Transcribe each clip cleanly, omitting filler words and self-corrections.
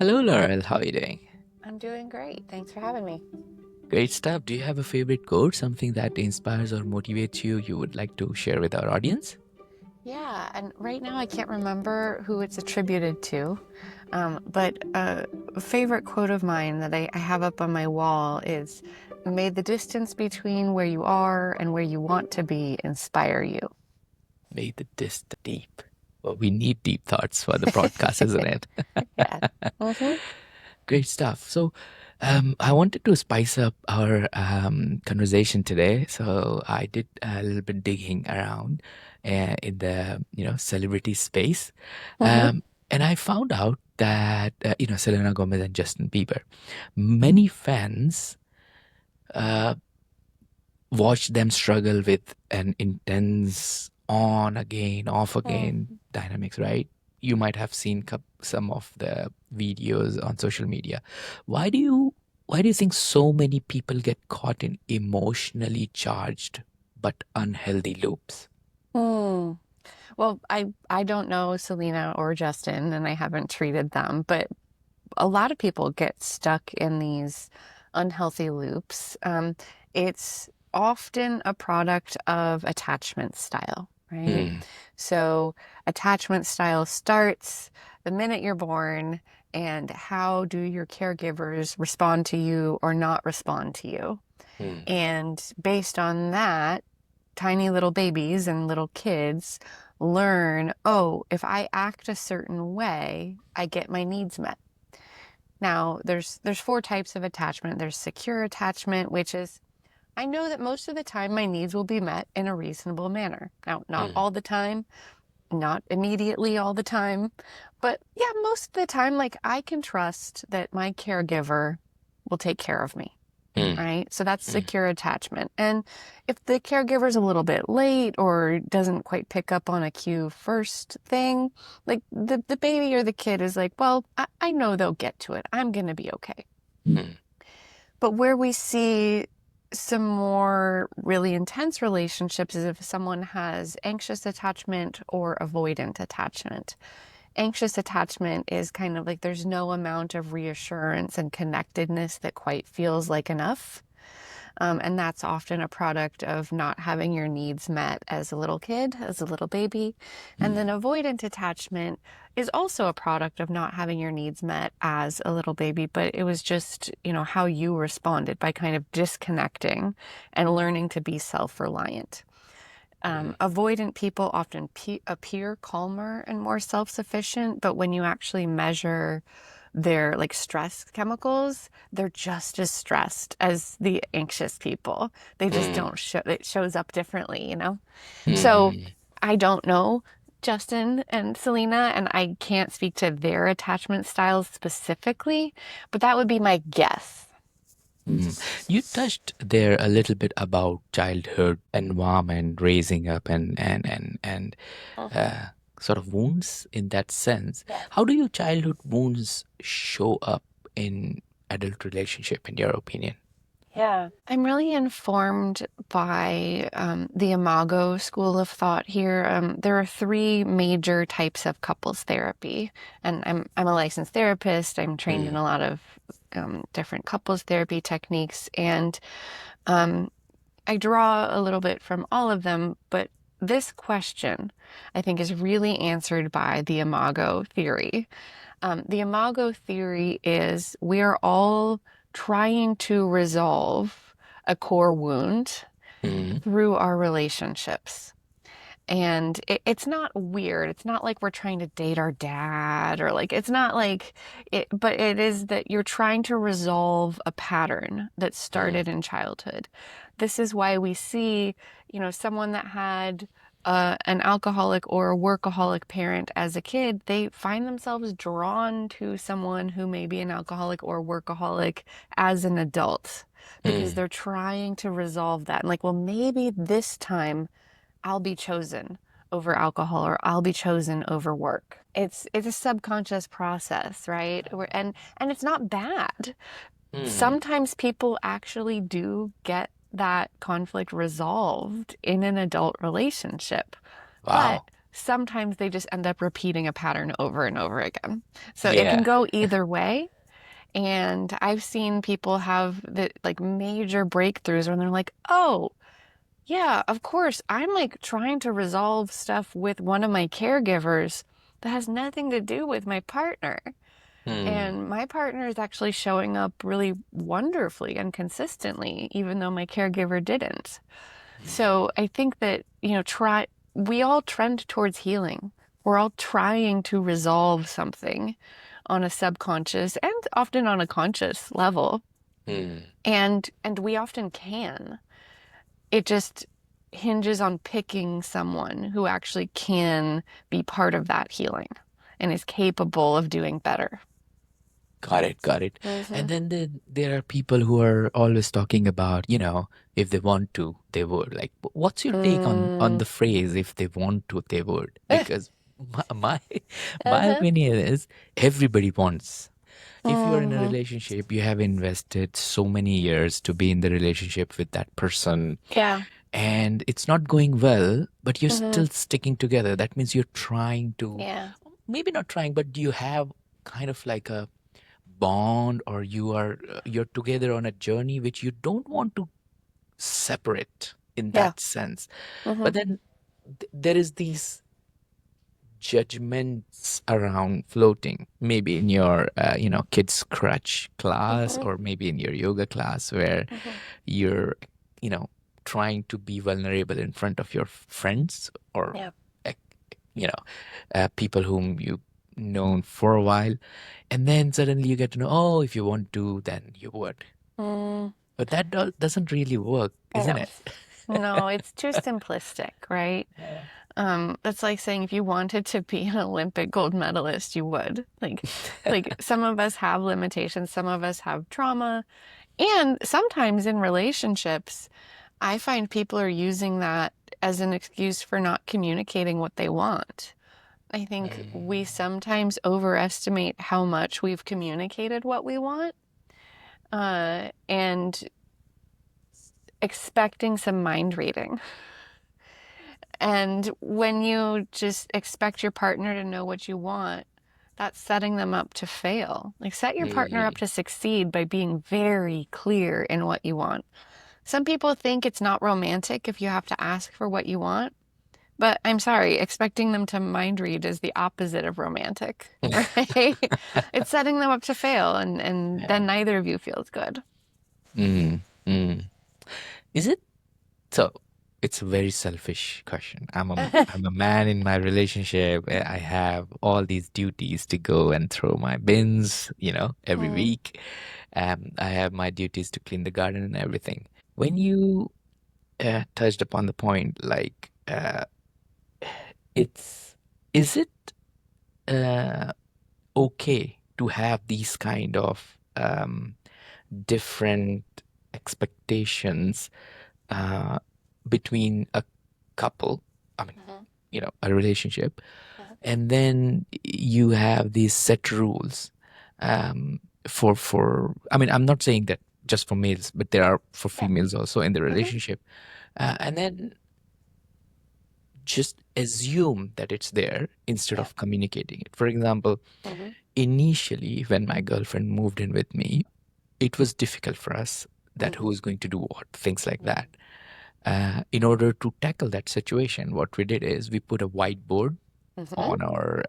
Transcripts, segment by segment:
Hello, Laurel. How are you doing? I'm doing great. Thanks for having me. Great stuff. Do you have a favorite quote, something that inspires or motivates you would like to share with our audience? Yeah, and right now I can't remember who it's attributed to, but a favorite quote of mine that I have up on my wall is, "May the distance between where you are and where you want to be inspire you." May the dist deep. Well, we need deep thoughts for the broadcast, isn't it? Yeah. Mm-hmm. Great stuff. So, I wanted to spice up our conversation today. So, I did a little bit digging around in the celebrity space, Mm-hmm. and I found out that Selena Gomez and Justin Bieber, many fans uh, watch them struggle with an intense on again, off again dynamics, right? You might have seen some of the videos on social media. Why do you why do you think so many people get caught in emotionally charged but unhealthy loops? Mm. Well, I don't know Selena or Justin, and I haven't treated them, but a lot of people get stuck in these unhealthy loops. It's often a product of attachment style, right? Mm, So, attachment style starts the minute you're born, and how do your caregivers respond to you or not respond to you? mm, And based on that, tiny little babies and little kids learn, oh, if I act a certain way, I get my needs met. Now, there's four types of attachment. There's secure attachment, which is I know that most of the time my needs will be met in a reasonable manner. Now, not mm, all the time, not immediately all the time, but yeah, most of the time, like I can trust that my caregiver will take care of me, mm, right? So that's mm, secure attachment. And if the caregiver's a little bit late or doesn't quite pick up on a cue first thing, like the baby or the kid is like, well, I know they'll get to it. I'm going to be okay. mm, But where we see some more really intense relationships is if someone has anxious attachment or avoidant attachment. Anxious attachment is kind of like there's no amount of reassurance and connectedness that quite feels like enough. And that's often a product of not having your needs met as a little kid, as a little baby. And then mm, avoidant attachment is also a product of not having your needs met as a little baby, but it was just, how you responded by kind of disconnecting and learning to be self-reliant. mm, Avoidant people often appear calmer and more self-sufficient, but when you actually measure their like stress chemicals, they're just as stressed as the anxious people. They just mm, don't show, it shows up differently. So mm. I don't know Justin and Selena, and I can't speak to their attachment styles specifically, but that would be my guess. Mm. You touched there a little bit about childhood environment, raising up, and Mhm. uh, sort of wounds in that sense. Yeah. How do your childhood wounds show up in adult relationship, in your opinion? Yeah, I'm really informed by the Imago school of thought here. There are three major types of couples therapy, and I'm a licensed therapist. I'm trained in Mm, a lot of different couples therapy techniques, and um, I draw a little bit from all of them. But this question, I think, is really answered by the Imago theory. The Imago theory is we are all trying to resolve a core wound mm, through our relationships. And it's not weird. It's not like we're trying to date our dad or like, it's not like it, but it is that you're trying to resolve a pattern that mm, started in childhood. This is why we see, someone that had an alcoholic or a workaholic parent as a kid, they find themselves drawn to someone who may be an alcoholic or workaholic as an adult because mm. they're trying to resolve that. And like, well, maybe this time I'll be chosen over alcohol or I'll be chosen over work. It's a subconscious process, right? And it's not bad. Mm. Sometimes people actually do get that conflict resolved in an adult relationship. But Wow. sometimes they just end up repeating a pattern over and over again. So it can Yeah. go either way. And I've seen people have the like major breakthroughs when they're like, oh, yeah, of course, I'm like trying to resolve stuff with one of my caregivers that has nothing to do with my partner. Hmm. And my partner is actually showing up really wonderfully and consistently, even though my caregiver didn't. So I think that, we all trend towards healing. We're all trying to resolve something on a subconscious and often on a conscious level. Hmm. And we often can. It just hinges on picking someone who actually can be part of that healing and is capable of doing better. Got it, got it. Mm-hmm. And then there are people who are always talking about, if they want to, they would. Like, what's your take on Mm. the phrase, if they want to, they would? Because my my Uh-huh. opinion is everybody wants. If you're in a Mm-hmm. relationship, you have invested so many years to be in the relationship with that person, Yeah. and it's not going well, but you're Mm-hmm. still sticking together. That means you're trying to, Yeah. maybe not trying, but you have kind of like a bond, or you're together on a journey which you don't want to separate in Yeah. that sense. Mm-hmm. But then there is these judgments around floating, maybe in your kids crutch class, Mm-hmm. or maybe in your yoga class, where Mm-hmm. you're you know trying to be vulnerable in front of your friends, or Yeah. uh, people whom you've known for a while, and then suddenly you get to know, oh, if you want to, then you would. Mm. But that doesn't really work, isn't No. it? No, it's too simplistic, right? Yeah. That's like saying if you wanted to be an Olympic gold medalist, you would. Like some of us have limitations, some of us have trauma, and sometimes in relationships, I find people are using that as an excuse for not communicating what they want. I think we Mm. sometimes overestimate how much we've communicated what we want, and expecting some mind reading. And when you just expect your partner to know what you want, that's setting them up to fail. Like, set your partner up Mm. to succeed by being very clear in what you want. Some people think it's not romantic if you have to ask for what you want, but I'm sorry, expecting them to mind read is the opposite of romantic, right? It's setting them up to fail, and Yeah. then neither of you feels good. Mm. Mm. Is it so? It's a very selfish question. I'm a man in my relationship. I have all these duties to go and throw my bins, every Mm, week. I have my duties to clean the garden and everything. When you touched upon the point, like, it's is it uh, okay to have these kind of different expectations uh, between a couple, I mean, mhm, a relationship, mhm. and then you have these set rules um, for. I mean, I'm not saying that just for males, but there are for Yeah. females also in the Mhm. relationship, and then just assume that it's there instead Yeah. of communicating it. For example, Mhm. initially when my girlfriend moved in with me, it was difficult for us that who Mhm. is going to do what, things like Mhm. that. In order to tackle that situation, what we did is we put a whiteboard Mhm. on our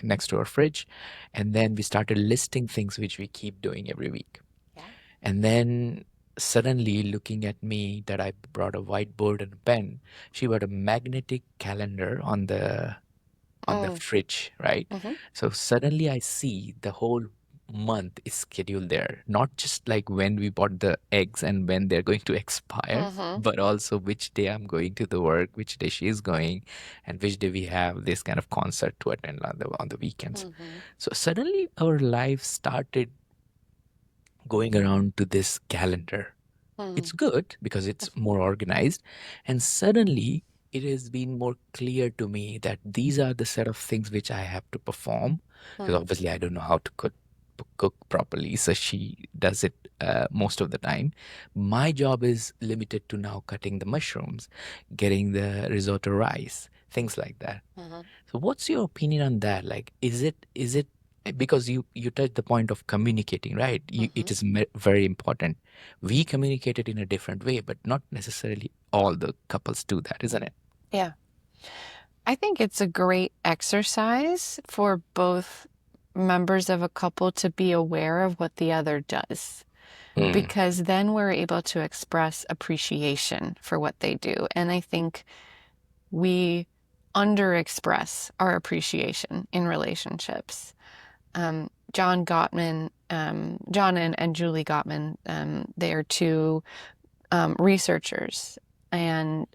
next to our fridge, and then we started listing things which we keep doing every week. Yeah. And then suddenly, looking at me, that I brought a whiteboard and a pen, she brought a magnetic calendar on the Mm. fridge, right? Mhm. So suddenly I see the whole month is scheduled there, not just like when we bought the eggs and when they're going to expire, Mhm. but also which day I'm going to the work, which day she's going, and which day we have this kind of concert to attend on the weekends. Mhm. So suddenly our life started going around to this calendar. It's Mhm. good because it's more organized. And suddenly it has been more clear to me that these are the set of things which I have to perform. Because Mhm. obviously I don't know how to cook properly. So she does it most of the time. My job is limited to now cutting the mushrooms, getting the risotto rice, things like that. Mhm. So what's your opinion on that? Like, is it because you touched the point of communicating, right? It Mhm. is very important. We communicate it in a different way, but not necessarily all the couples do that, isn't it? Yeah. I think it's a great exercise for both members of a couple to be aware of what the other does, Mm, because then we're able to express appreciation for what they do. And I think we underexpress our appreciation in relationships. John and Julie Gottman, they are two researchers, and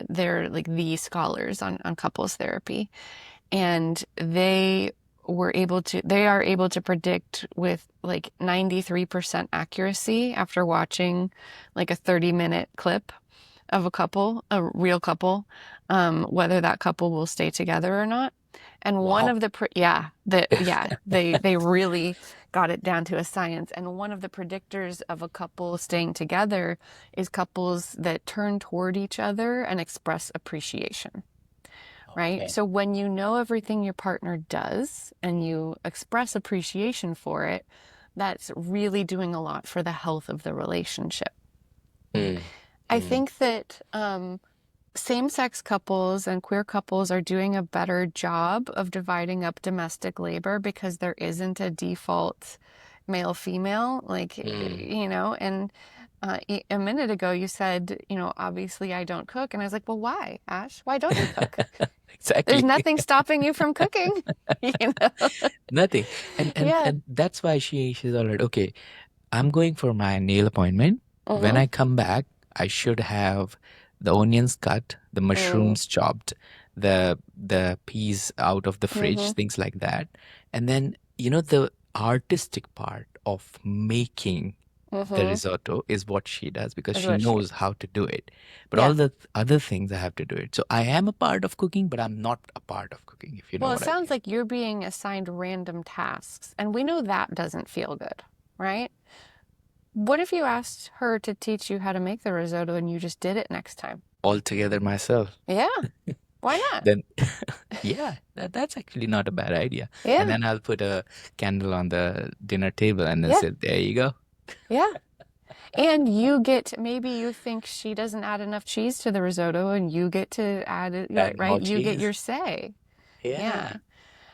they're like the scholars on couples therapy. And they are able to predict with like 93% accuracy after watching like a 30-minute clip of a couple, a real couple, whether that couple will stay together or not. And one wow. of the, they really got it down to a science. And one of the predictors of a couple staying together is couples that turn toward each other and express appreciation, right? Okay. So when you know everything your partner does and you express appreciation for it, that's really doing a lot for the health of the relationship. Mm, I mm, think that same-sex couples and queer couples are doing a better job of dividing up domestic labor because there isn't a default male-female, like, mm. and a minute ago you said, obviously I don't cook. And I was like, well, why, Ash? Why don't you cook? There's Exactly. nothing stopping you from cooking, you know? Nothing. And and Yeah. and that's why she's all right. Okay, I'm going for my nail appointment. When Mm-hmm. I come back, I should have the onions cut, the mushrooms chopped, the peas out of the fridge, Mm-hmm. things like that. And then, the artistic part of making the Mm-hmm. risotto is what she does because Is she what she knows is. how to do it. But Yeah. all the other things I have to do it. So I am a part of cooking, but I'm not a part of cooking, if you know Well, it what I sounds mean. like you're being assigned random tasks, and we know that doesn't feel good, right? What if you asked her to teach you how to make the risotto and you just did it next time? Altogether myself. Yeah, why not? Then yeah, that's actually not a bad idea. And Yeah, then I'll put a candle on the dinner table and then yeah, say, there you go. yeah. And maybe you think she doesn't add enough cheese to the risotto and you get to add it, Add right? more You get cheese. your say. Yeah. Yeah.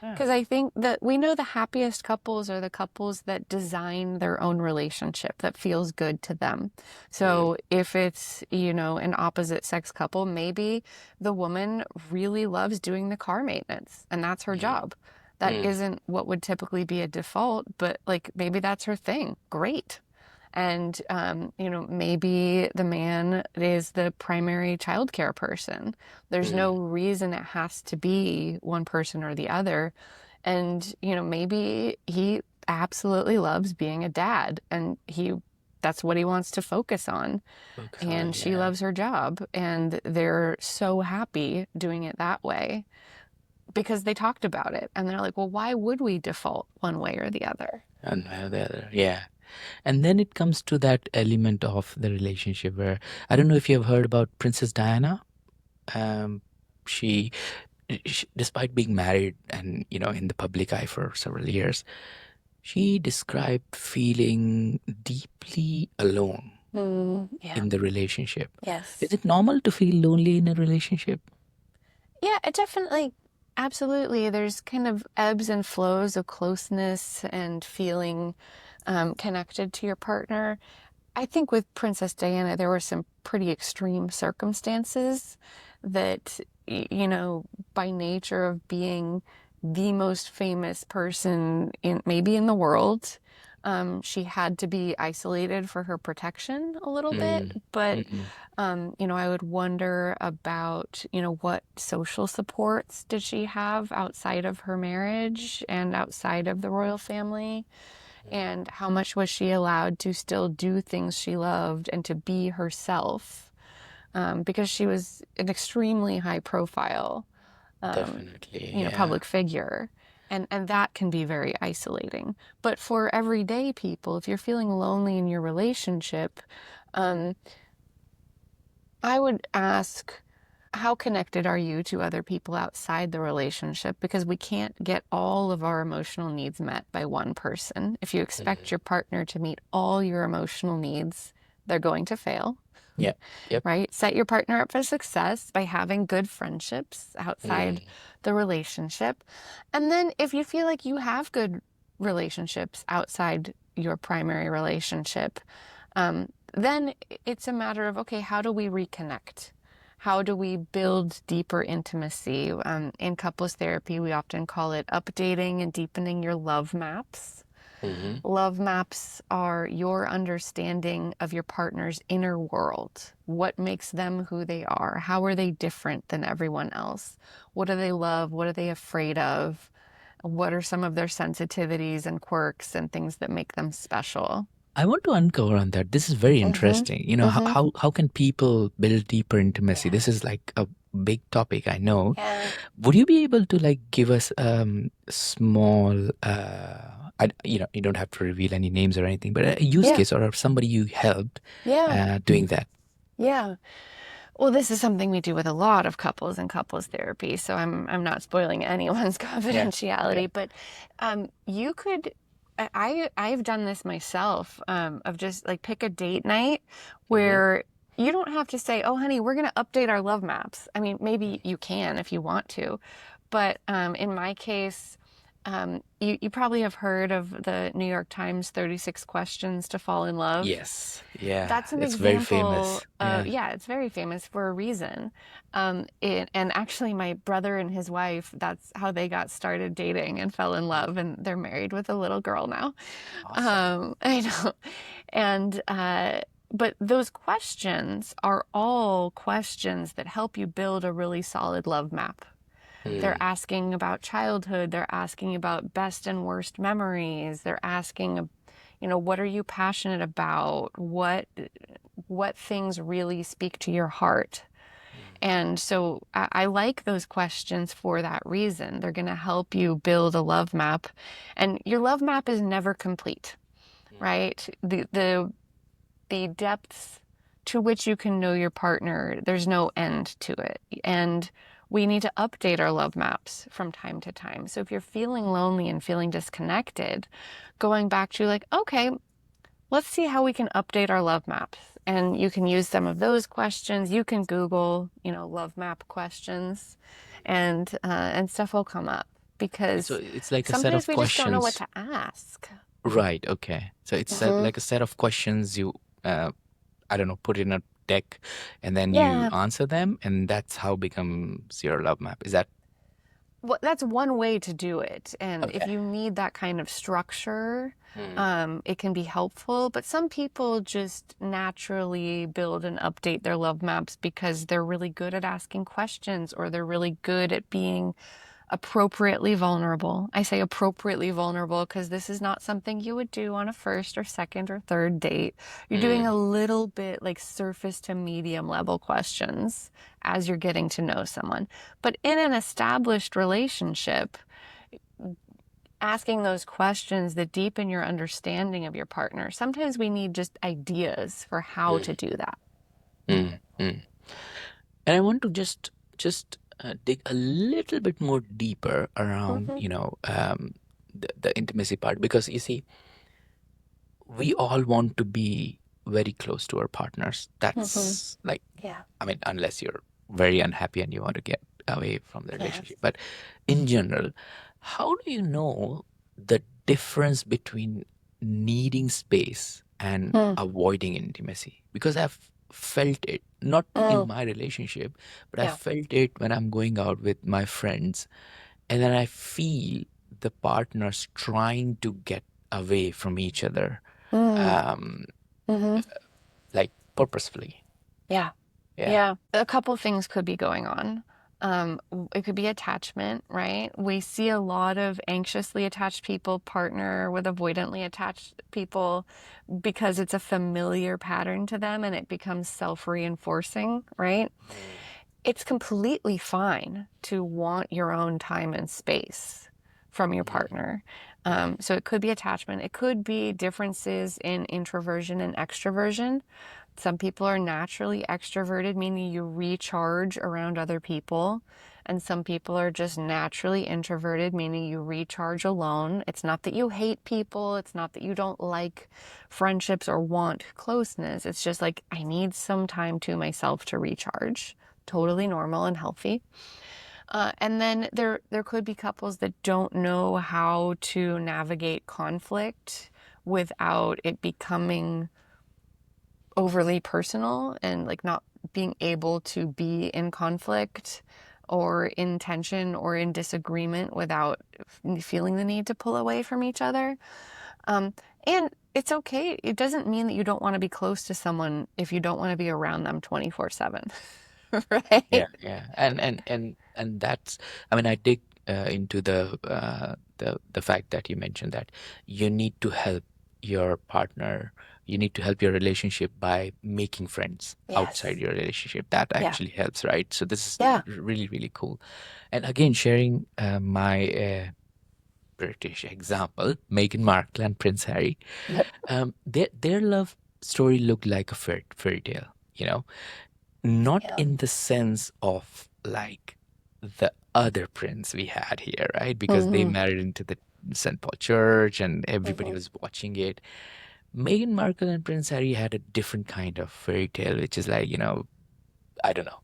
Yeah. Because I think that we know the happiest couples are the couples that design their own relationship that feels good to them. Mm, So if it's, an opposite sex couple, maybe the woman really loves doing the car maintenance and that's her mm, job. That mm, isn't what would typically be a default, but like maybe that's her thing. Great. And, maybe the man is the primary childcare person. There's mm, no reason it has to be one person or the other. And, maybe he absolutely loves being a dad and that's what he wants to focus on. focus on, And she yeah. loves her job and they're so happy doing it that way because they talked about it. And they're like, well, why would we default one way or the other? And the other, yeah. And then it comes to that element of the relationship where I don't know if you've heard about Princess Diana. Um, she, despite being married and in the public eye for several years, she described feeling deeply alone Yeah. in the relationship. Is Yes. it normal to feel lonely in a relationship? Yeah, it definitely, absolutely. There's kind of ebbs and flows of closeness and feeling connected to your partner. I think with Princess Diana, there were some pretty extreme circumstances that, by nature of being the most famous person maybe in the world, she had to be isolated for her protection a little bit. Mm, But, mm, I would wonder about, what social supports did she have outside of her marriage and outside of the royal family? And how much was she allowed to still do things she loved and to be herself? Because she was an extremely high profile, definitely, yeah. public figure. And that can be very isolating. But for everyday people, if you're feeling lonely in your relationship, um, I would ask, how connected are you to other people outside the relationship? Because we can't get all of our emotional needs met by one person. If you expect Mhm. your partner to meet all your emotional needs, they're going to fail, Yeah. Yep. right? Set your partner up for success by having good friendships outside Mm. the relationship. And then if you feel like you have good relationships outside your primary relationship, then it's a matter of, okay, how do we reconnect? How do we build deeper intimacy? In couples therapy, we often call it updating and deepening your love maps. Mhm. Love maps are your understanding of your partner's inner world. What makes them who they are? How are they different than everyone else? What do they love? What are they afraid of? What are some of their sensitivities and quirks and things that make them special? I want to uncover on that. This is very Mm-hmm. interesting. You know, Mm-hmm. how can people build deeper intimacy? Yeah. This is like a big topic, I know. Yeah. Would you be able to like give us small you know, you don't have to reveal any names or anything, but a use Yeah. case or somebody you helped Yeah. doing that? Yeah. Well, this is something we do with a lot of couples in couples therapy, so I'm not spoiling anyone's Yeah. Okay. confidentiality, but you could I've done this myself, of just like pick a date night Hmm. where you don't have to say, "Oh, honey, we're going to update our love maps." I mean, maybe you can if you want to, but in my case, you probably have heard of the New York Times 36 questions to fall in love. Yes. Yeah. That's an It's very example famous. of, Yeah. yeah, it's very famous for a reason. And actually, my brother and his wife, that's how they got started dating and fell in love, and they're married with a little girl now. Awesome. I know. And, but those questions are all questions that help you build a really solid love map. They're Mm. asking about childhood. They're asking about best and worst memories. They're asking, what are you passionate about? What things really speak to your heart? And so I like those questions for that reason. They're going to help you build a love map, and your love map is never complete, Mm. right? The depths to which you can know your partner, there's no end to it. And we need to update our love maps from time to time. So if you're feeling lonely and feeling disconnected, going back to like, okay, let's see how we can update our love maps. And you can use some of those questions. You can Google, love map questions, and stuff will come up So because it's like a set sometimes of we just don't know what questions. to ask. Right. Okay. So it's Hmm. like a set of questions you, I don't know, put in a deck, and then you Yeah. answer them, and that's how becomes your love map. Is that Well, that's one way to do it. And if okay? you need that kind of structure, Hmm. it can be helpful. But some people just naturally build and update their love maps because they're really good at asking questions, or they're really good at being appropriately vulnerable. I say appropriately vulnerable because this is not something you would do on a first or second or third date. You're doing a Hmm. little bit like surface to medium level questions as you're getting to know someone. But in an established relationship, asking those questions that deepen your understanding of your partner, sometimes we need just ideas for how to Hmm. do that. Hmm. Hmm. And I want to just dig a little bit more deeper around, Mm-hmm. you know, the intimacy part, because you see, we all want to be very close to our partners. Mm-hmm. That's like, Yeah. I mean, unless you're very unhappy and you want to get away from the Yeah. relationship. But in general, how do you know the difference between needing space and Mm. avoiding intimacy? Because I've felt it, not in Mm. my relationship, but I Yeah. felt it when I'm going out with my friends. And then I feel the partners trying to get away from each other, Mm. um, Mm-hmm. like purposefully. Yeah. Yeah. Yeah. A couple things could be going on. It could be attachment, right? We see a lot of anxiously attached people partner with avoidantly attached people because it's a familiar pattern to them and it becomes self-reinforcing, right? Mm. It's completely fine to want your own time and space from your Mm. partner. Mm. So it could be attachment. It could be differences in introversion and extroversion. Some people are naturally extroverted, meaning you recharge around other people. And some people are just naturally introverted, meaning you recharge alone. It's not that you hate people. It's not that you don't like friendships or want closeness. It's just like, I need some time to myself to recharge. Totally normal and healthy. And then there could be couples that don't know how to navigate conflict without it becoming overly personal and like not being able to be in conflict or in tension or in disagreement without feeling the need to pull away from each other. Um, and it's okay. It doesn't mean that you don't want to be close to someone if you don't want to be around them 24/7. Yeah, Right? yeah, and that's. I mean, I dig into the fact that you mentioned that you need to help your partner. You need to help your relationship by making friends outside Yes. your relationship. That Yeah. actually helps, right? So this is Yeah. really, really cool. And again, sharing my British example, Meghan Markle and Prince Harry. Their love story looked like a fairy tale. You know, not Yeah. in the sense of like the other prince we had here, right? Because they Mm-hmm. married into the St. Paul Church and everybody Mm-hmm. was watching it. Meghan Markle and Prince Harry had a different kind of fairy tale, which is like, I don't know,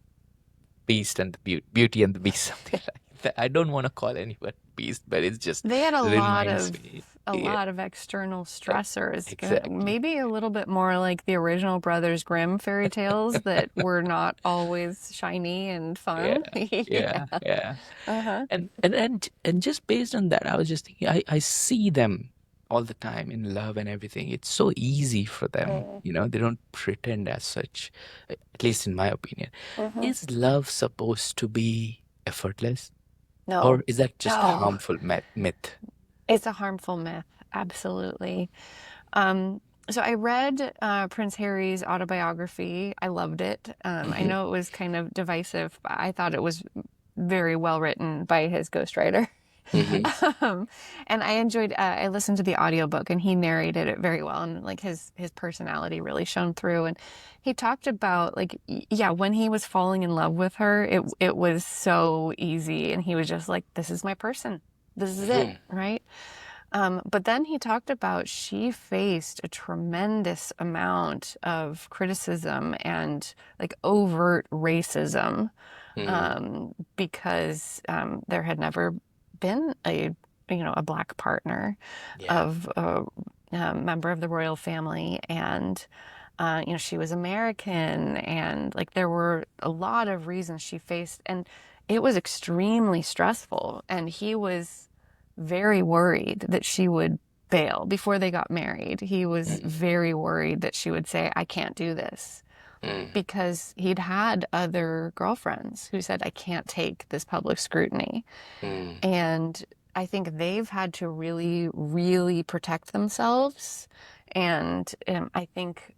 Beast and the Beauty and the Beast, something like that. I don't want to call anyone Beast, but it's just They had reminds me. a Yeah, lot of external stressors. exactly. Maybe a little bit more like the original Brothers Grimm fairy tales that were not always shiny and Yeah, fun. yeah, Yeah. yeah. Uh-huh. And just based on that, I was just thinking, I see them all the time in love and everything. It's so easy for them, they don't pretend as such, at least in my opinion. Mm-hmm. Is love supposed to be effortless, No. or is that just No. harmful myth? It's a harmful myth. Absolutely. Um, so I read Prince Harry's autobiography. I loved it. I Hmm. know it was kind of divisive, but I thought it was very well written by his ghostwriter. Hmm. um, and I enjoyed. I listened to the audiobook, and he narrated it very well, and like his personality really shone through. And he talked about like yeah, when he was falling in love with her, it was so easy, and he was just like, "This is my person. This is it." Hmm. Right. But then he talked about she faced a tremendous amount of criticism and like overt racism Hmm. because there had never been a black partner Yeah. of a member of the royal family, and she was American, and like there were a lot of reasons she faced, and it was extremely stressful, and he was very worried that she would bail before they got married. He was Hmm. very worried that she would say, I can't do this, Hmm. because he'd had other girlfriends who said, I can't take this public scrutiny. Hmm. And I think they've had to really, really protect themselves. And I think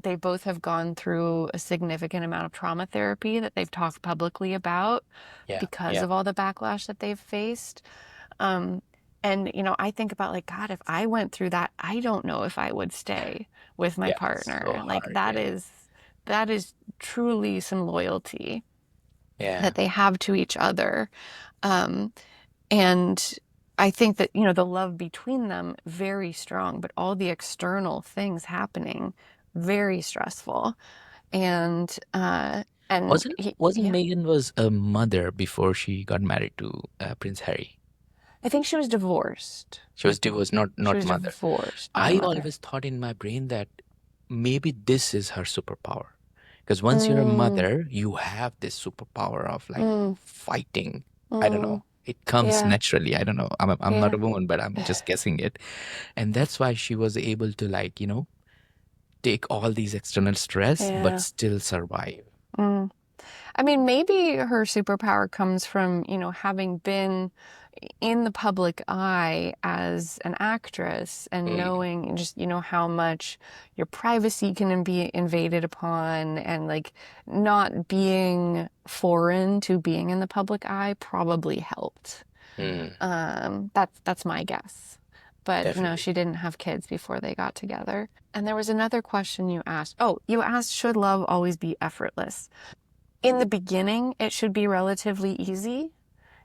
they both have gone through a significant amount of trauma therapy that they've talked publicly about Yeah. because Yeah. of all the backlash that they've faced. Um, and, I think about like, God, if I went through that, I don't know if I would stay with my Yeah. So partner. Like hard. Yeah. that is truly some loyalty Yeah. that they have to each other. Um, and I think that, the love between them, very strong, but all the external things happening, very stressful. And Wasn't yeah, Megan was a mother before she got married to Prince Harry? I think she was divorced. She was divorced, She not was mother. divorced, not a I mother. always thought in my brain that maybe this is her superpower. Because once you're a Mm, mother, you have this superpower of like mm, fighting. I don't mm, know. It comes yeah, naturally. I don't know. I'm not yeah, a woman, but I'm just guessing it. And that's why she was able to like, take all these external stress, but yeah. still survive. Mm. I mean, maybe her superpower comes from, having been in the public eye as an actress and Mm, knowing just, how much your privacy can be invaded upon, and like not being foreign to being in the public eye probably helped. mm. That's my guess. But no, Definitely. she didn't have kids before they got together. And there was another question you asked. Oh, you asked, should love always be effortless? In the beginning, it should be relatively easy.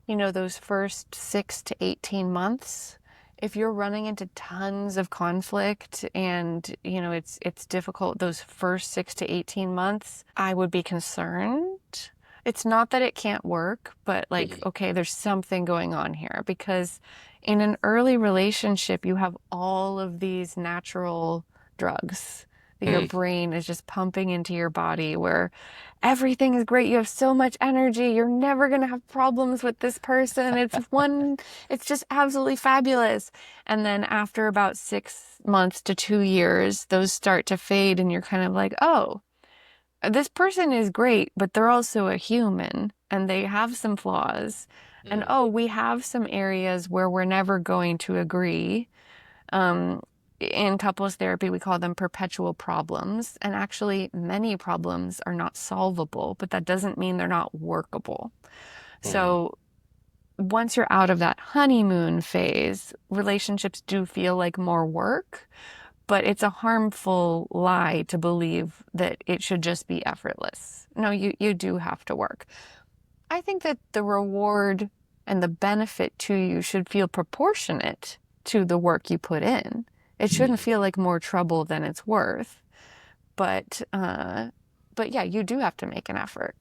You know, those first 6 to 18 months, if you're running into tons of conflict and, you know, it's difficult those first 6 to 18 months, I would be concerned. It's not that it can't work, but like, Mhm. okay, there's something going on here because in an early relationship, you have all of these natural drugs that your Mm. brain is just pumping into your body where everything is great. You have so much energy. You're never going to have problems with this person. It's just absolutely fabulous. And then after about 6 months to 2 years, those start to fade and you're kind of like, oh, this person is great, but they're also a human and they have some flaws. And Mm. oh, we have some areas where we're never going to agree. Um, in couples therapy, we call them perpetual problems. And actually, many problems are not solvable, but that doesn't mean they're not workable. Mm. So once you're out of that honeymoon phase, relationships do feel like more work, but it's a harmful lie to believe that it should just be effortless. No, you do have to work. I think that the reward and the benefit to you should feel proportionate to the work you put in. It shouldn't Mm. feel like more trouble than it's worth. But yeah, you do have to make an effort.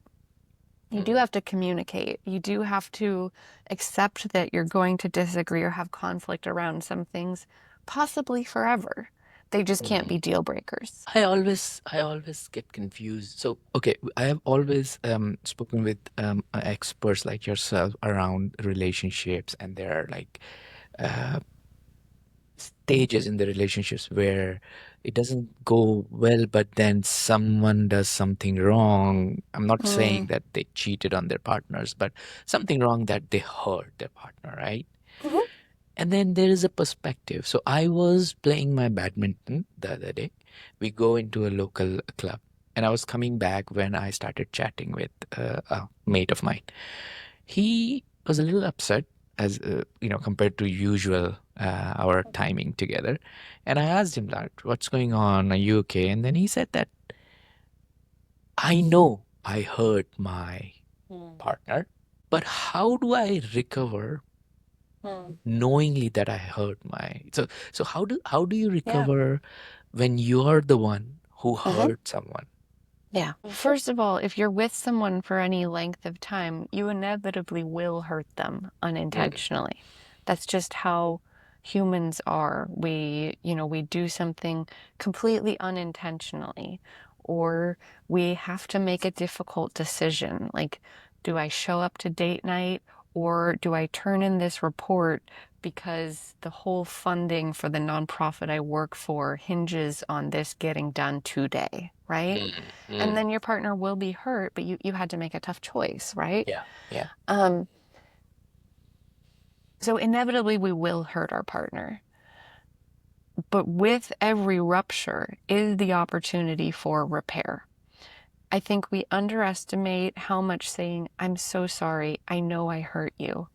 You do Mm. have to communicate. You do have to accept that you're going to disagree or have conflict around some things, possibly forever. They just can't be Mm. deal breakers. I always get confused. So, okay, I have always spoken with experts like yourself around relationships, and there are like uh, stages in the relationships where it doesn't go well, but then someone does something wrong. I'm not saying Mm. that they cheated on their partners, but something wrong that they hurt their partner, right? Mhm. And then there is a perspective. So I was playing my badminton the other day. We go into a local club, and I was coming back when I started chatting with a mate of mine. He was a little upset, as compared to usual our timing together. And I asked him that, "What's going on? Are you okay?" And then he said that I know I hurt my Mm. partner, but how do I recover Mm. knowingly that I hurt my so how do you Yeah. recover when you're the one who Mhm. hurt someone? Yeah. First of all, if you're with someone for any length of time, you inevitably will hurt them Mm. unintentionally. That's just how humans are. We do something completely unintentionally, or we have to make a difficult decision. Like, do I show up to date night or do I turn in this report because the whole funding for the nonprofit I work for hinges on this getting done today, right? Mm. And Mm. then your partner will be hurt, but you had to make a tough choice, right? Yeah, yeah. Um, so inevitably we will hurt our partner. But with every rupture is the opportunity for repair. I think we underestimate how much saying, I'm so sorry, I know I hurt you.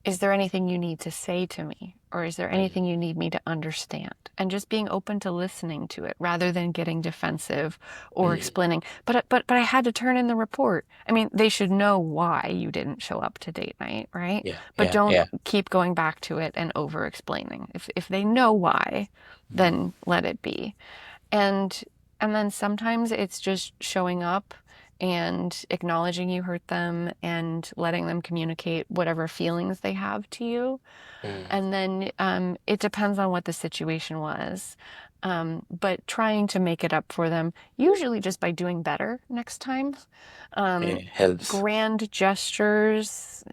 Is there anything you need to say to me? Or is there Mm. anything you need me to understand? And just being open to listening to it rather than getting defensive or Mm. explaining, but I had to turn in the report. I mean, they should know why you didn't show up to date night, right? Yeah, But yeah, don't yeah. keep going back to it and over explaining. If they know why, Mm. then let it be. And and then sometimes it's just showing up and acknowledging you hurt them and letting them communicate whatever feelings they have to you. Mm. And then it depends on what the situation was. But trying to make it up for them, usually just by doing better next time. Um, It helps. grand gestures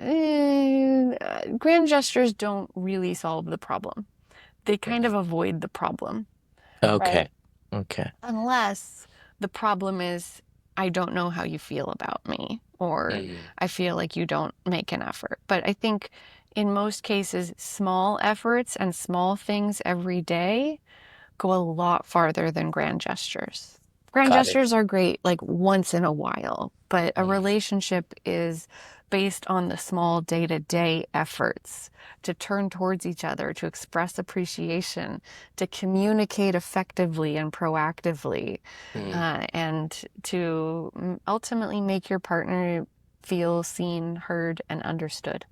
don't really solve the problem. They kind Mm. of avoid the problem, Okay, right? okay. Unless the problem is, I don't know how you feel about me, or Mm. I feel like you don't make an effort. But I think in most cases, small efforts and small things every day go a lot farther than grand gestures. Grand Got it. gestures are great like once in a while, but a Mm. relationship is based on the small day-to-day efforts to turn towards each other, to express appreciation, to communicate effectively and proactively, Mm. and to ultimately make your partner feel seen, heard, and understood.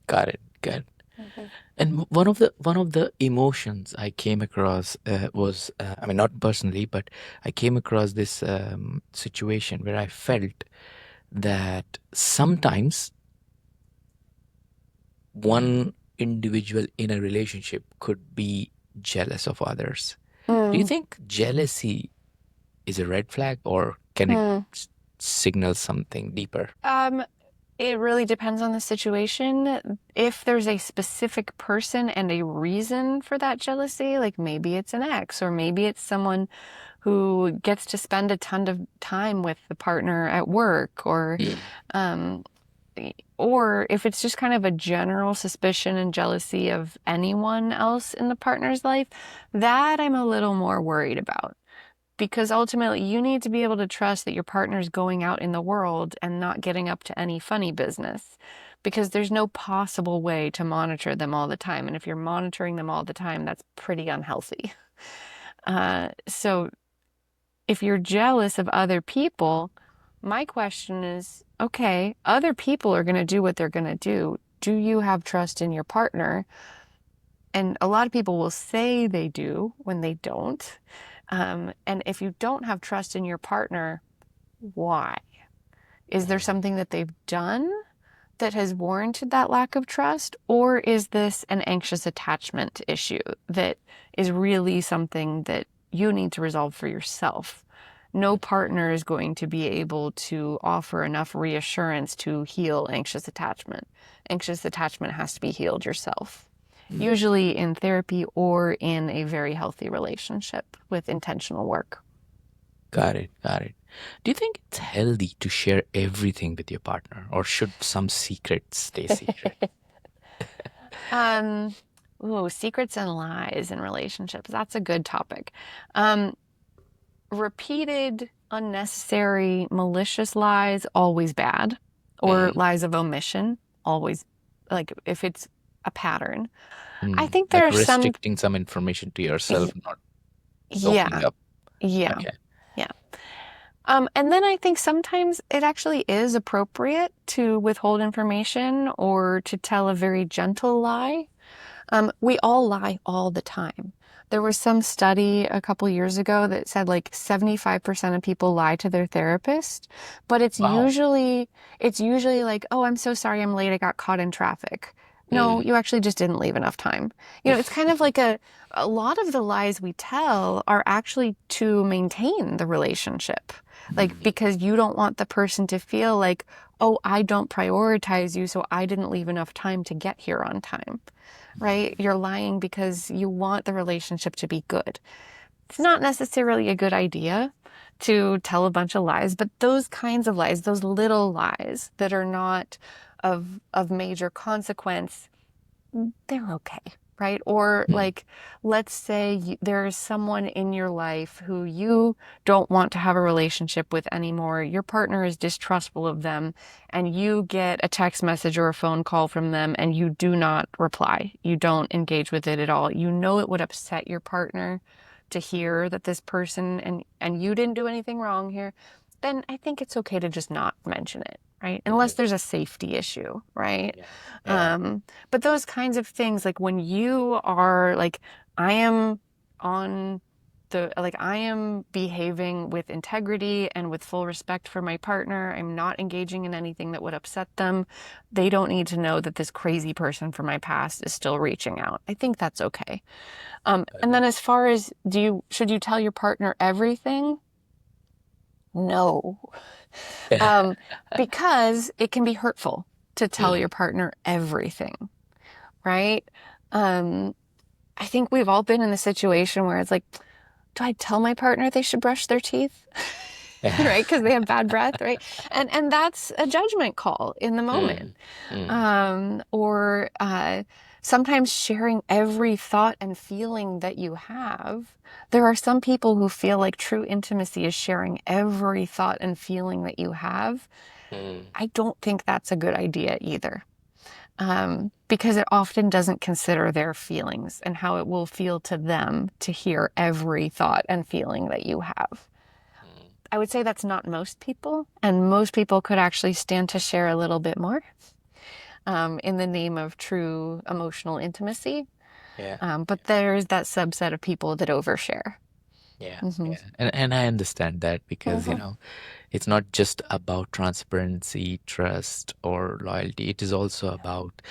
Got it. Got it. Mhm. And one of the emotions I came across was, I mean, not personally, but I came across this situation where I felt that sometimes one individual in a relationship could be jealous of others. Do you Mm, think jealousy is a red flag, or can it mm. signal something deeper? Um, it really depends on the situation. If there's a specific person and a reason for that jealousy, like maybe it's an ex, or maybe it's someone who gets to spend a ton of time with the partner at work, Mm. um, or if it's just kind of a general suspicion and jealousy of anyone else in the partner's life, that I'm a little more worried about. Because ultimately, you need to be able to trust that your partner's going out in the world and not getting up to any funny business. Because there's no possible way to monitor them all the time. And if you're monitoring them all the time, that's pretty unhealthy. So if you're jealous of other people, my question is, okay, other people are going to do what they're going to do. Do you have trust in your partner? And a lot of people will say they do when they don't. And if you don't have trust in your partner, why? Is there Mm. something that they've done that has warranted that lack of trust? Or is this an anxious attachment issue that is really something that you need to resolve for yourself? No partner is going to be able to offer enough reassurance to heal anxious attachment. Anxious attachment has to be healed yourself, Mm. usually in therapy or in a very healthy relationship with intentional work. Got it. Got it. Do you think it's healthy to share everything with your partner, or should some secrets stay secret? Um, Secrets and lies in relationships. That's a good topic. Um, Repeated, unnecessary, malicious lies, always bad. Or Mm. lies of omission, always, like if it's a pattern. I Mm. think there Like are some, restricting some information to yourself, y- not opening yeah, up. yeah, Okay. yeah. And then I think sometimes it actually is appropriate to withhold information or to tell a very gentle lie. We all lie all the time. There was some study a couple years ago that said like 75% of people lie to their therapist, but Wow. it's usually like, "Oh, I'm so sorry I'm late. I got caught in traffic." No, Mm. you actually just didn't leave enough time. It's kind of like a lot of the lies we tell are actually to maintain the relationship. Like Mm. because you don't want the person to feel like, "Oh, I don't prioritize you, so I didn't leave enough time to get here on time." Right? You're lying because you want the relationship to be good. It's not necessarily a good idea to tell a bunch of lies, but those kinds of lies, those little lies that are not of major consequence, they're okay, right? Or Mm. like, let's say there's someone in your life who you don't want to have a relationship with anymore. Your partner is distrustful of them, and you get a text message or a phone call from them, and you do not reply. You don't engage with it at all. You know it would upset your partner to hear that this person and you didn't do anything wrong here. Then I think it's okay to just not mention it, right? Unless Okay. there's a safety issue, right? Yeah. Yeah. Um, but those kinds of things, like when you are like, I am on I am behaving with integrity and with full respect for my partner. I'm not engaging in anything that would upset them. They don't need to know that this crazy person from my past is still reaching out. I think that's okay. And then as far as should you tell your partner everything? No. Okay. Um, because it can be hurtful to tell Mm. your partner everything, right? Um, I think we've all been in the situation where it's like, do I tell my partner they should brush their teeth? Right? Because they have bad breath, right? And that's a judgment call in the moment. Mm. Mm. Or sometimes sharing every thought and feeling that you have. There are some people who feel like true intimacy is sharing every thought and feeling that you have. Mm, I don't think that's a good idea either. Because it often doesn't consider their feelings and how it will feel to them to hear every thought and feeling that you have. mm, I would say that's not most people, and most people could actually stand to share a little bit more in the name of true emotional intimacy. yeah. But there's that subset of people that overshare. Yeah, Mm-hmm. yeah. And I understand that because, Mm-hmm. it's not just about transparency, trust, or loyalty. It is also about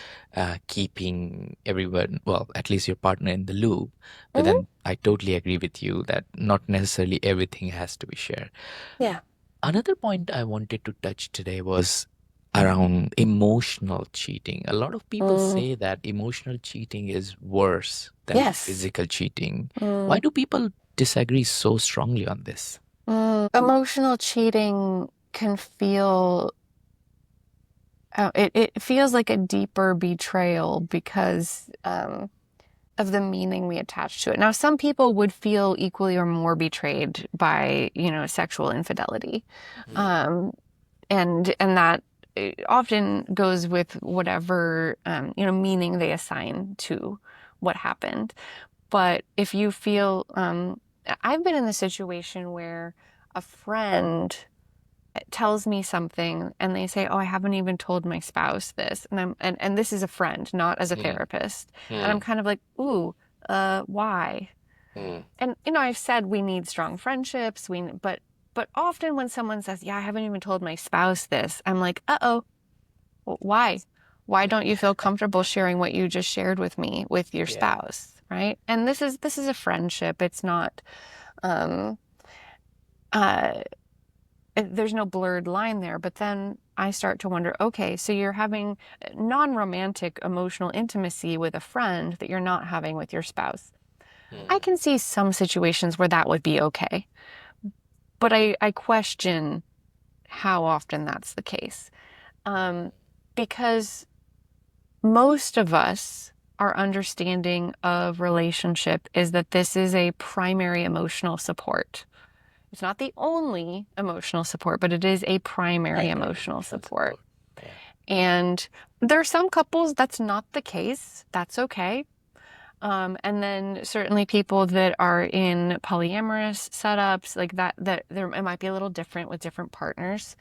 keeping everyone, well, at least your partner in the loop. But Mm-hmm. then I totally agree with you that not necessarily everything has to be shared. Yeah. Another point I wanted to touch today was around emotional cheating. A lot of people Mm. say that emotional cheating is worse than Yes. physical cheating. Why Mm. do people disagree so strongly on this? Emotional cheating can feel, it feels like a deeper betrayal because of the meaning we attach to it. Now, some people would feel equally or more betrayed by, sexual infidelity. Mm, Um, and that often goes with whatever, meaning they assign to what happened. But if you feel, I've been in the situation where a friend tells me something and they say, "Oh, I haven't even told my spouse this," and this is a friend, not as a mm, therapist, and I'm mm, kind of like, "Ooh, why?" mm. And I've said we need strong friendships, but often when someone says, "Yeah, I haven't even told my spouse this," I'm like, "Uh-oh, why? Why don't you feel comfortable sharing what you just shared with me with your Yeah. spouse?" Right? And this is a friendship. It's not um uh there's no blurred line there, but then I start to wonder, okay, so you're having non-romantic emotional intimacy with a friend that you're not having with your spouse. I Mm, can see some situations where that would be okay, but I question how often that's the case. Um, because most of us, our understanding of relationship is that this is a primary emotional support. It's not the only emotional support, but it is a primary primary emotional emotional support. support. Yeah. And there are some couples that's not the case. That's okay. And then certainly people that are in polyamorous setups like that there it might be a little different with different partners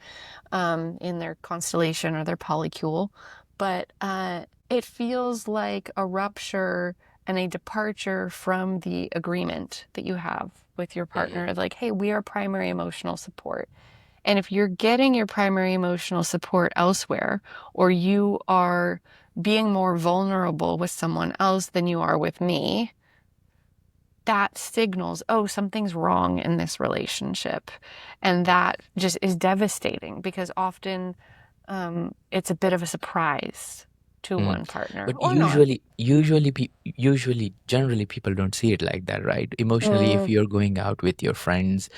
in their constellation or their polycule. But it feels like a rupture and a departure from the agreement that you have with your Hmm. partner. Like, hey, we are primary emotional support. And if you're getting your primary emotional support elsewhere, or you are being more vulnerable with someone else than you are with me, that signals, oh, something's wrong in this relationship. And that just is devastating because often it's a bit of a surprise to Mm. one partner But or not. generally, people don't see it like that, right? Emotionally, if Mm, you're going out with your friends,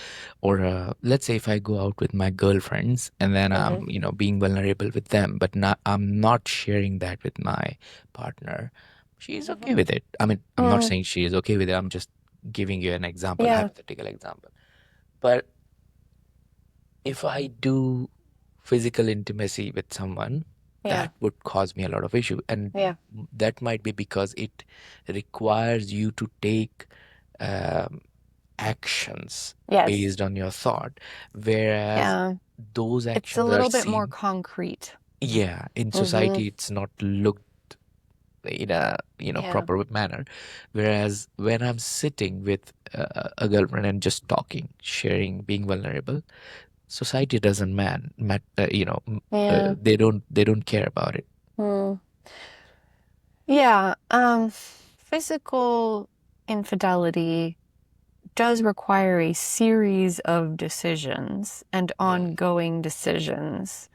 or let's say if I go out with my girlfriends, and then hmm I'm, being vulnerable with them, but I'm not sharing that with my partner. She's okay with it. I mean, I'm not mm, saying she is okay with it. I'm just giving you an example, yeah, hypothetical example. But if I do physical intimacy with someone, yeah, that would cause me a lot of issue, and yeah, that might be because it requires you to take um, actions yes, based on your thought, whereas yeah. those It's a actions are little bit more seen, concrete. yeah, in hmm society it's not looked in a Yeah, proper manner, whereas when I'm sitting with a girlfriend and just talking, sharing, being vulnerable, society doesn't yeah. they don't care about it. Mm. Yeah, physical infidelity does require a series of decisions and Mm, ongoing decisions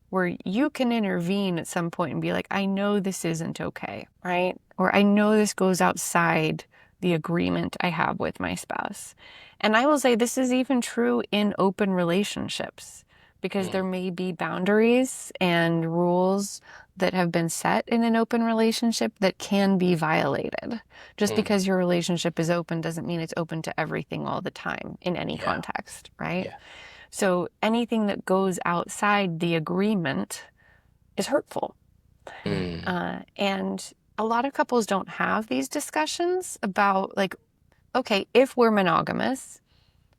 where you can intervene at some point and be like, I know this isn't okay, right? Or I know this goes outside the agreement I have with my spouse. And I will say this is even true in open relationships because there may be boundaries and rules that have been set in an open relationship that can be violated. Just because your relationship is open doesn't mean it's open to everything all the time in any Yeah. context, right? Yeah. So anything that goes outside the agreement is hurtful. And a lot of couples don't have these discussions about, like, okay, if we're monogamous,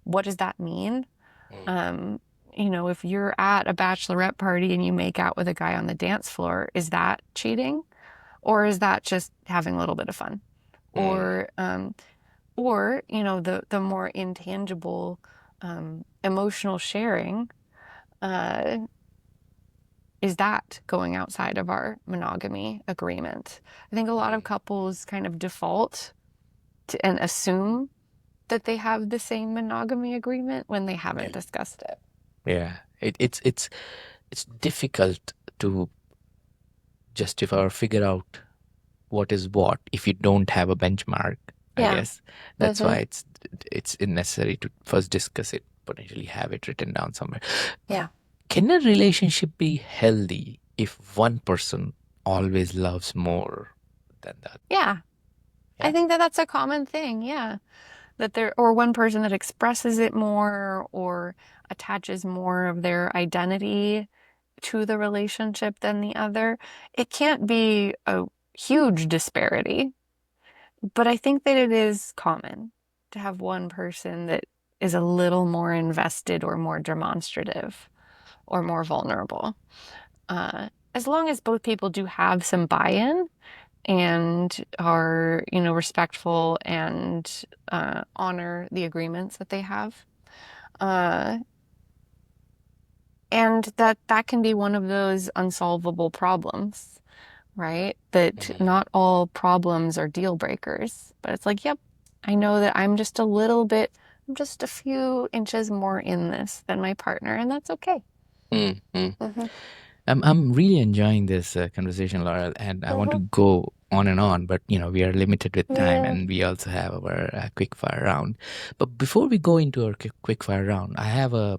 what does that mean? If you're at a bachelorette party and you make out with a guy on the dance floor, is that cheating? Or is that just having a little bit of fun? Or the more intangible emotional sharing, is that going outside of our monogamy agreement? I think a lot of couples kind of default to, and assume that they have the same monogamy agreement when they haven't discussed it. Yeah. It's difficult to justify or figure out what is what if you don't have a benchmark. I guess that's why it's necessary to first discuss it, potentially have it written down somewhere. Yeah. Can a relationship be healthy if one person always loves more than the other? Yeah. I think that's a common thing. Yeah. Or one person that expresses it more or attaches more of their identity to the relationship than the other. It can't be a huge disparity, but I think that it is common to have one person that is a little more invested or more demonstrative or more vulnerable. As long as both people do have some buy-in and are, respectful and honor the agreements that they have. And that can be one of those unsolvable problems, right? That not all problems are deal breakers, but it's like, yep, I know that I'm just a few inches more in this than my partner, and that's okay. I'm really enjoying this conversation, Laurel, and I want to go on and on, but we are limited with time, and we also have our quickfire round. But before we go into our quickfire round, I have a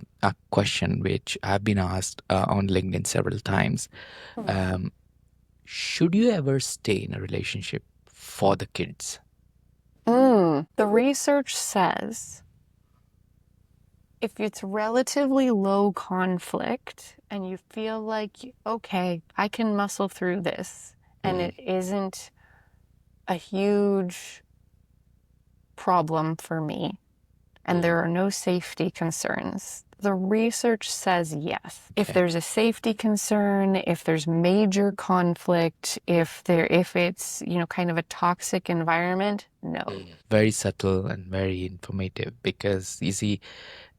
question which I've been asked on LinkedIn several times. Should you ever stay in a relationship for the kids? The research says if it's relatively low conflict and you feel like, okay, I can muscle through this, and it isn't a huge problem for me, and there are no safety concerns, the research says yes. If there's a safety concern, if there's major conflict, if it's, kind of a toxic environment, no. Very subtle and very informative, because you see,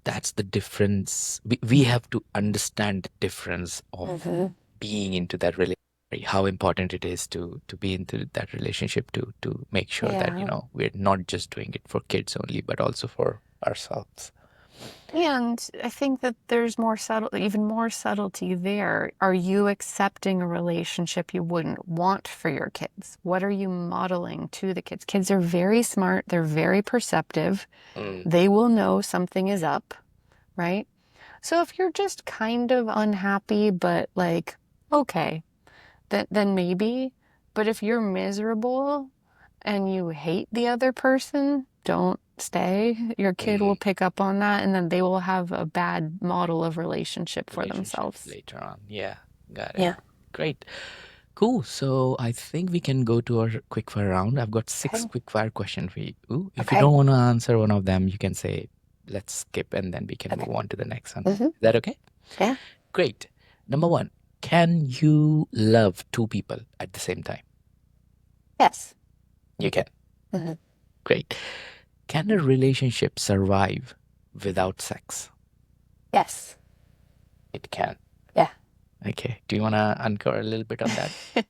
that's the difference. We have to understand the difference of being into that relationship, how important it is to be into that relationship, to make sure that we're not just doing it for kids only, but also for ourselves. And I think that there's even more subtlety there. Are you accepting a relationship you wouldn't want for your kids? What are you modeling to the kids? Kids are very smart. They're very perceptive. They will know something is up, right? So if you're just kind of unhappy, but like, okay, then maybe. But if you're miserable and you hate the other person, don't stay. Your kid will pick up on that, and then they will have a bad model of relationship for themselves later on. Yeah, got it. Yeah. Great. Cool. So I think we can go to our quickfire round. I've got 6 quickfire questions for you. If you don't want to answer one of them, you can say, let's skip, and then we can move on to the next one. Is that okay? Yeah. Great. Number 1, can you love 2 people at the same time? Yes. You can. Great. Can a relationship survive without sex? Yes. It can. Yeah. Okay. Do you want to uncover a little bit on that?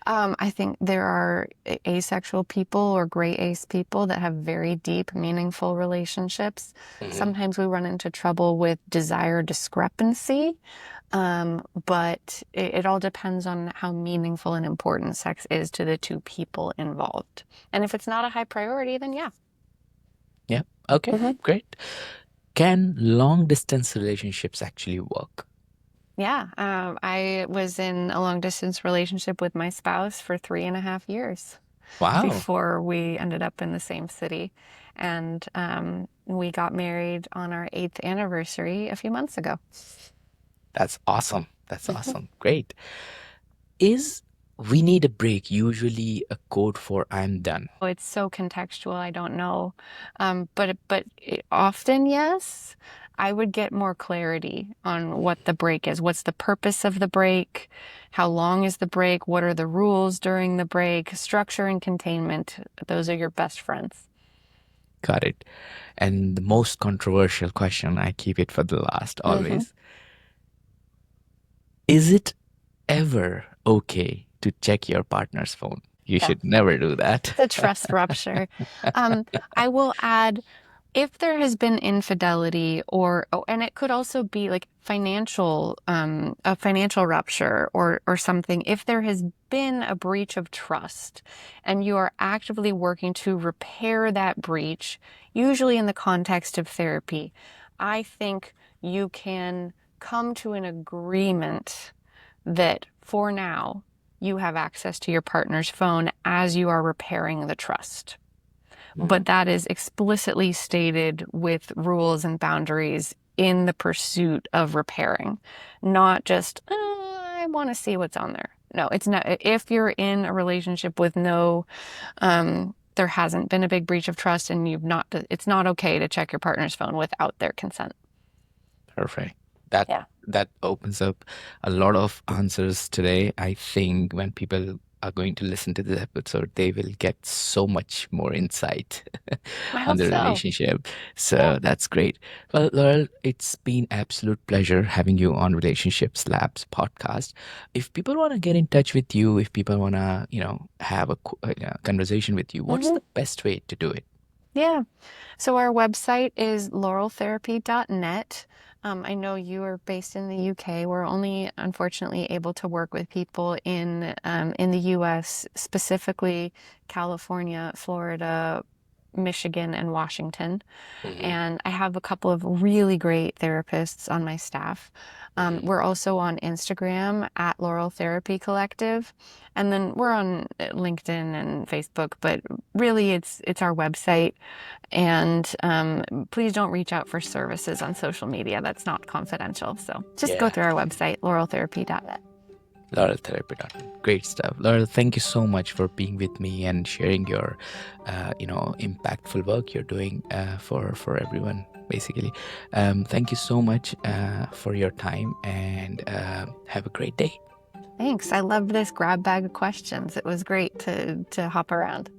I think there are asexual people or gray ace people that have very deep, meaningful relationships. Sometimes we run into trouble with desire discrepancy, but it all depends on how meaningful and important sex is to the 2 people involved. And if it's not a high priority, then yeah. Yeah. Okay. Great. Can long distance relationships actually work? Yeah, I was in a long distance relationship with my spouse for 3.5 years Wow, before we ended up in the same city. And we got married on our 8th anniversary a few months ago. that's awesome. That's awesome. Great. Is "we need a break" usually a code for "I'm done"? It's so contextual, I don't know. Often, yes. I would get more clarity on what the break is. What's the purpose of the break? How long is the break? What are the rules during the break? Structure and containment. Those are your best friends. Got it. And the most controversial question, I keep it for the last Hmm. always. Is it ever okay to check your partner's phone? You Yeah. should never do that. The trust rupture. Um, I will add, if there has been infidelity or, oh, and it could also be like a financial rupture or something. If there has been a breach of trust and you are actively working to repair that breach, usually in the context of therapy, I think you can come to an agreement that for now you have access to your partner's phone as you are repairing the trust. But Mm. that is explicitly stated with rules and boundaries in the pursuit of repairing, not just, I want to see what's on there. No, it's not. If you're in a relationship with there hasn't been a big breach of trust and it's not okay to check your partner's phone without their consent. Perfect. That Yeah. that opens up a lot of answers today. I think when people are going to listen to this episode, they will get so much more insight I on hope the so. relationship. Yeah. So that's great. Well, Laurel, it's been absolute pleasure having you on Relationships Labs podcast. If people want to get in touch with you, if people want to, have a conversation with you, what's Hmm. the best way to do it? Yeah. So our website is laureltherapy.net. I know you are based in the UK. We're only unfortunately able to work with people in the US, specifically California, Florida, Michigan, and Washington. Hmm. And I have a couple of really great therapists on my staff. Hmm. We're also on Instagram at Laurel Therapy Collective, and then we're on LinkedIn and Facebook. But really, it's our website. And please don't reach out for services on social media. That's not confidential. So just go Yeah. through our website, laureltherapy.net. Laurel Therapy. Great stuff. Laurel, thank you so much for being with me and sharing your, impactful work you're doing for everyone, basically. Thank you so much for your time and have a great day. Thanks. I loved this grab bag of questions. It was great to hop around.